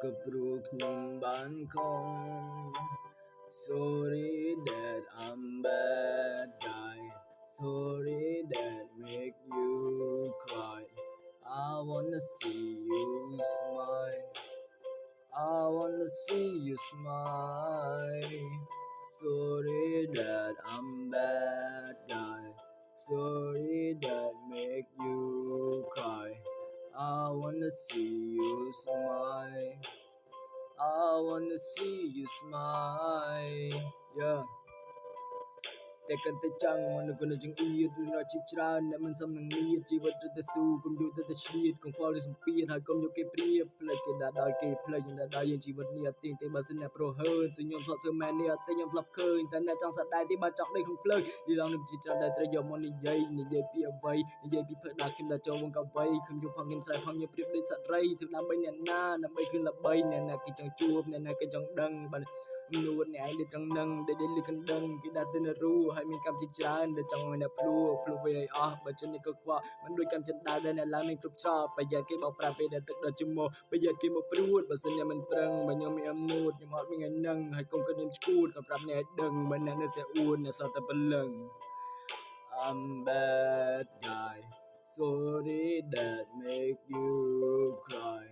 ก็ปลูกหนุ่มบ้านคง Sorry that I'm bad guy Sorry that make you cry I wanna see you smile I wanna see you smile Sorry that I'm bad guy Sorry that make you cry I wanna see you smile I wanna see you smile Yeah តែកាន់តែចង់មនុស្សក៏នៅចង្អៀតរឿងរ៉ាវជាច្រើនដែលមិនសមនឹងមានជីវិតត្រូវតែស៊ូកុំយល់តែឆ្លៀតកុំខ្វល់ឬសម្ពាធហើយកុំយកគេប្រៀបផ្លេចគេដាក់ដល់គេផ្លេចយើងដាក់ដល់យើងជីវិតនេះអត់ទៀងទេបើសិនអ្នកប្រហើនซึ่งខ្ញុំធ្លាប់ធ្វើមែននេះអត់ទេខ្ញុំធ្លាប់ឃើញតែអ្នកចង់សាក់ដែរទេបើចង់ដេកក្នុងភ្លើងនិយាយនឹងជាច្រើនដែលត្រូវយកមកនិយាយពីអ្វីនិយាយពីធ្វើដល់ខ្ញុំដល់ចូលវងកវីខ្ញុំយកផងខ្ញុំស្រែផងខ្ញុំប្រៀបដូចសត្វត្រីធ្វើដើម្បីអ្នកណាដើម្បីគឺល្បីអ្នកណាគេចង់ជួបអ្នកណាគេចង់ដឹងបាទនួនអ្នកឯងដែលចង់នឹងដែលលឺកណ្ដឹងគេដាក់ទៅនៅរូហើយមានកម្មជាច្រើនដែលចង់ឲ្យអ្នកភ្លួវាឲ្យអស់បើចិននេះក៏ខ្វល់មិនដូចកម្មចិនដែរដែលអ្នកឡើងនឹងគ្រប់ច្រកប្រយ័ត្នគេបោកប្រាស់ពេលដែលទឹកដល់ជុំមកប្រយ័ត្នគេមកព្រួតបើសិនអ្នកមិនប្រឹងបើខ្ញុំមានអំនួតខ្ញុំអត់មានថ្ងៃនឹងហើយកុំគិតខ្ញុំឈួតក៏ប្រាប់អ្នកឲ្យដឹងបើអ្នកនៅតែអួនអ្នកសតតែព្រលឹង I'm bad guy Sorry that make you cry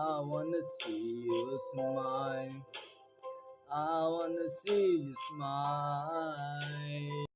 I wanna see you smile I wanna see you smile